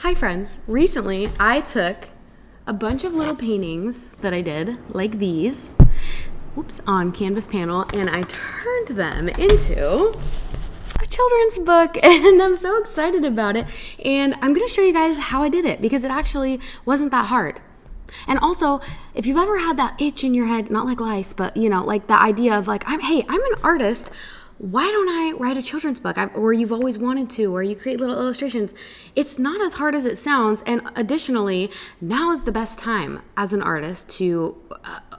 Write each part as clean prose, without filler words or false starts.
Hi friends, recently I took a bunch of little paintings that I did, like these, on Canvas Panel, and I turned them into a children's book, and I'm so excited about it. And I'm gonna show you guys how I did it, because it actually wasn't that hard. And also, if you've ever had that itch in your head, not like lice, but like the idea of like, I'm an artist, why don't I write a children's book? Or you've always wanted to, or you create little illustrations. It's not as hard as it sounds. And additionally, now is the best time as an artist to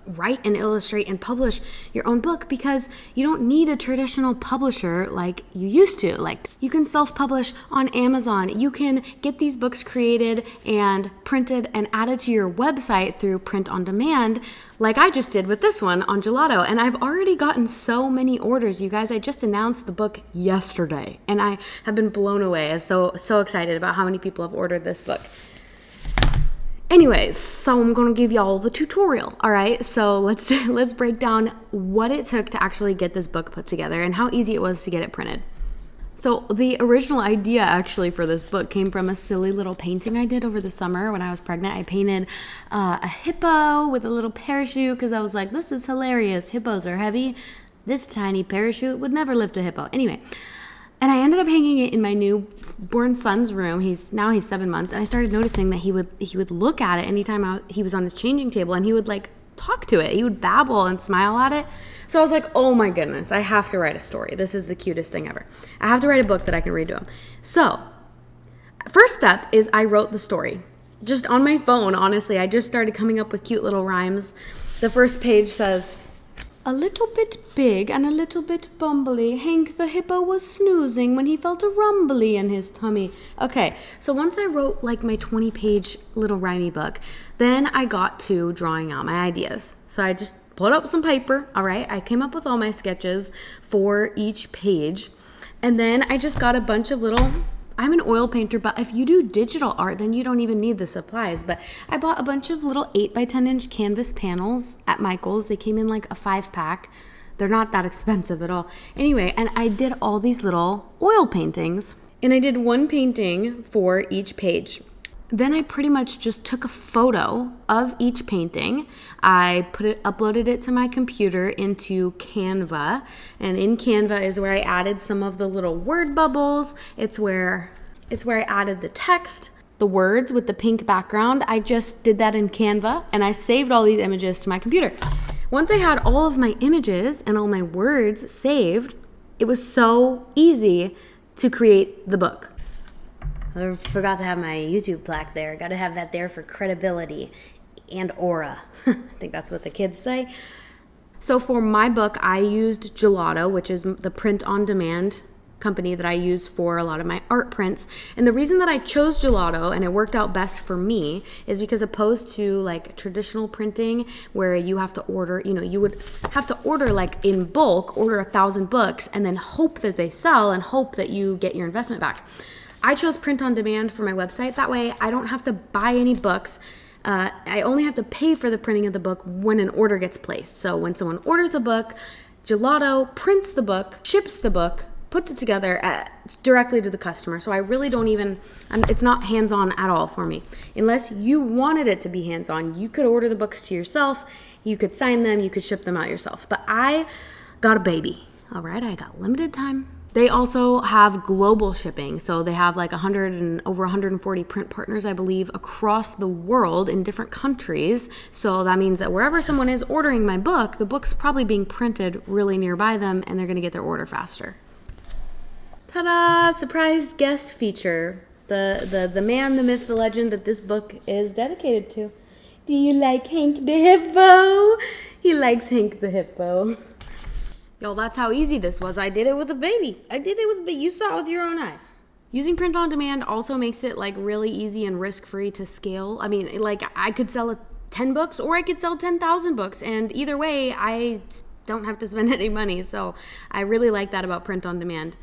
write and illustrate and publish your own book, because you don't need a traditional publisher like you used to. Like, you can self-publish on Amazon. You can get these books created and printed and added to your website through print on demand, like I just did with this one on Gelato. And I've already gotten so many orders, you guys. I just announced the book yesterday, and I have been blown away. I'm so excited about how many people have ordered this book. Anyways, so I'm gonna give y'all the tutorial. All right, so let's break down what it took to actually get this book put together and how easy it was to get it printed. So the original idea actually for this book came from a silly little painting I did over the summer when I was pregnant. I painted a hippo with a little parachute because I was like, this is hilarious. Hippos are heavy. This tiny parachute would never lift a hippo. Anyway, and I ended up hanging it in my newborn son's room. He's 7 months, and I started noticing that he would look at it anytime he was on his changing table, and he would like talk to it. He would babble and smile at it. So I was like, oh my goodness, I have to write a story. This is the cutest thing ever. I have to write a book that I can read to him. So first step is I wrote the story just on my phone. Honestly, I just started coming up with cute little rhymes. The first page says, a little bit big and a little bit bumbly, Hank the hippo was snoozing when he felt a rumbly in his tummy. Okay, so once I wrote like my 20-page little rhymey book, then I got to drawing out my ideas. So I just put up some paper, all right? I came up with all my sketches for each page, and then I just got a bunch of little... I'm an oil painter, but if you do digital art, then you don't even need the supplies. But I bought a bunch of little 8x10-inch canvas panels at Michael's. They came in like a 5-pack. They're not that expensive at all. Anyway, and I did all these little oil paintings, and I did one painting for each page. Then I pretty much just took a photo of each painting. I uploaded it to my computer into Canva, and in Canva is where I added some of the little word bubbles. It's where I added the text, the words with the pink background. I just did that in Canva, and I saved all these images to my computer. Once I had all of my images and all my words saved, it was so easy to create the book. I forgot to have my YouTube plaque there. Got to have that there for credibility and aura. I think that's what the kids say. So for my book, I used Gelato, which is the print-on-demand company that I use for a lot of my art prints. And the reason that I chose Gelato and it worked out best for me is because, opposed to like traditional printing where you have to order, you would have to order like in bulk, order 1,000 books and then hope that they sell and hope that you get your investment back. I chose print on demand for my website. That way I don't have to buy any books. I only have to pay for the printing of the book when an order gets placed. So when someone orders a book, Gelato prints the book, ships the book, puts it together directly to the customer. So I really don't even, it's not hands-on at all for me. Unless you wanted it to be hands-on, you could order the books to yourself, you could sign them, you could ship them out yourself. But I got a baby, all right? I got limited time. They also have global shipping. So they have like over 140 print partners, I believe, across the world in different countries. So that means that wherever someone is ordering my book, the book's probably being printed really nearby them, and they're gonna get their order faster. Ta-da! Surprise guest feature. The man, the myth, the legend that this book is dedicated to. Do you like Hank the Hippo? He likes Hank the Hippo. Y'all, that's how easy this was. I did it with a baby. You saw it with your own eyes. Using print on demand also makes it like really easy and risk-free to scale. I mean, like I could sell 10 books or I could sell 10,000 books. And either way, I don't have to spend any money. So I really like that about print on demand.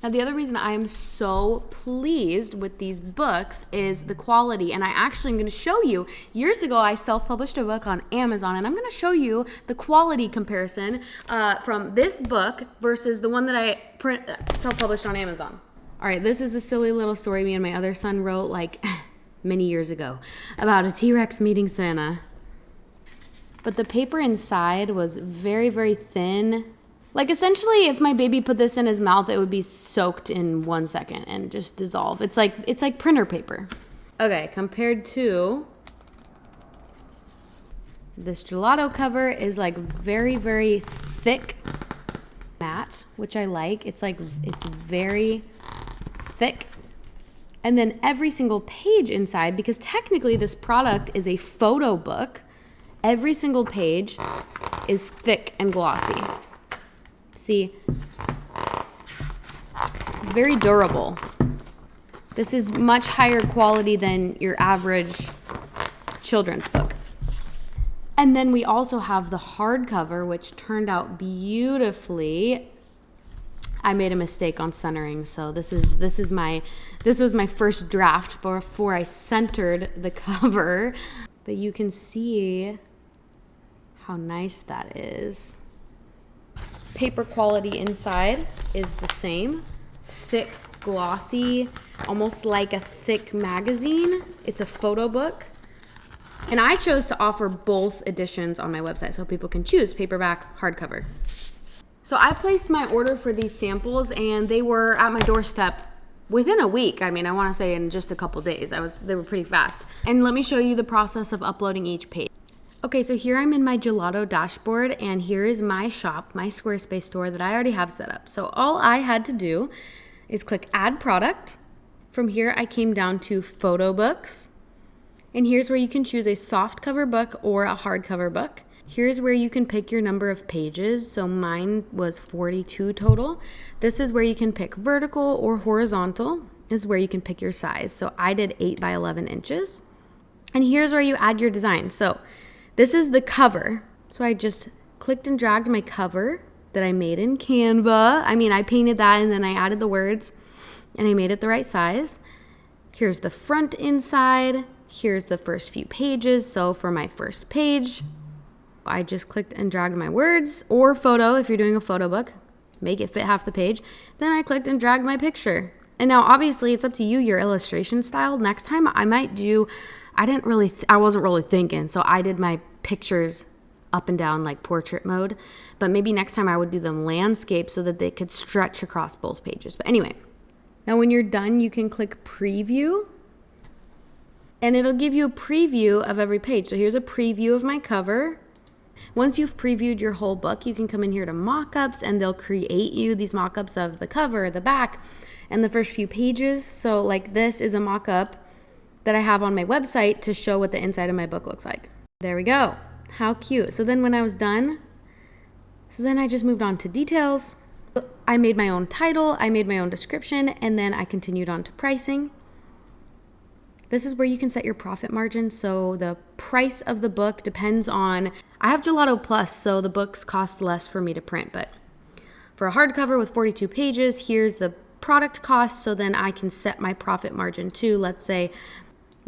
Now, the other reason I am so pleased with these books is the quality. And I actually am going to show you, years ago, I self-published a book on Amazon, and I'm going to show you the quality comparison from this book versus the one that I self-published on Amazon. All right, this is a silly little story me and my other son wrote like many years ago about a T-Rex meeting Santa. But the paper inside was very, very thin. Like essentially if my baby put this in his mouth, it would be soaked in 1 second and just dissolve. It's like printer paper. Okay, compared to this gelato cover is like very, very thick matte, which I like. It's very thick. And then every single page inside, because technically this product is a photo book, every single page is thick and glossy. See, very durable. This is much higher quality than your average children's book. And then we also have the hardcover, which turned out beautifully. I made a mistake on centering, so this was my first draft before I centered the cover. But you can see how nice that is. Paper quality inside is the same. Thick, glossy, almost like a thick magazine. It's a photo book. And I chose to offer both editions on my website so people can choose paperback, hardcover. So I placed my order for these samples and they were at my doorstep within a week. I mean, I want to say in just a couple days. They were pretty fast. And let me show you the process of uploading each page. Okay, so here I'm in my Gelato dashboard and here is my shop, my Squarespace store that I already have set up. So all I had to do is click add product. From here I came down to photo books. And here's where you can choose a soft cover book or a hardcover book. Here's where you can pick your number of pages. So mine was 42 total. This is where you can pick vertical or horizontal. This is where you can pick your size. So I did 8 by 11 inches. And here's where you add your design. So this is the cover. So I just clicked and dragged my cover that I made in Canva. I mean, I painted that and then I added the words and I made it the right size. Here's the front inside. Here's the first few pages. So for my first page, I just clicked and dragged my words or photo. If you're doing a photo book, make it fit half the page. Then I clicked and dragged my picture. And now obviously it's up to you, your illustration style. Next time I might do, I wasn't really thinking. So I did my pictures up and down like portrait mode, but maybe next time I would do them landscape so that they could stretch across both pages. But anyway, now when you're done, you can click preview and it'll give you a preview of every page. So here's a preview of my cover. Once you've previewed your whole book, you can come in here to mockups and they'll create you these mockups of the cover, the back, and the first few pages. So like this is a mockup that I have on my website to show what the inside of my book looks like. There we go. How cute. So then when I was done, I just moved on to details. I made my own title, I made my own description, and then I continued on to pricing. This is where you can set your profit margin. So the price of the book depends on, I have Gelato Plus, so the books cost less for me to print, but for a hardcover with 42 pages, here's the product cost. So then I can set my profit margin too. Let's say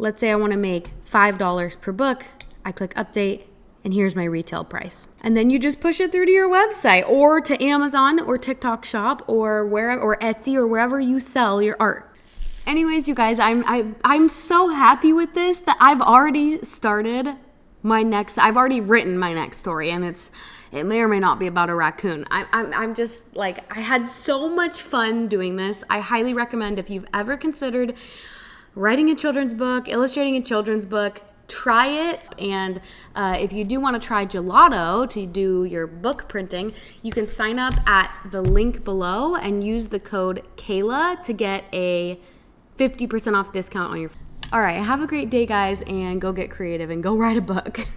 I want to make $5 per book. I click update and here's my retail price. And then you just push it through to your website or to Amazon or TikTok Shop or wherever, or Etsy or wherever you sell your art. Anyways, you guys, I'm so happy with this that I've already written my next story, and it may or may not be about a raccoon. I'm just like, I had so much fun doing this. I highly recommend, if you've ever considered writing a children's book, illustrating a children's book, try it. And if you do want to try Gelato to do your book printing, you can sign up at the link below and use the code Kayla to get a 50% off discount on your. All right, have a great day, guys, and go get creative and go write a book.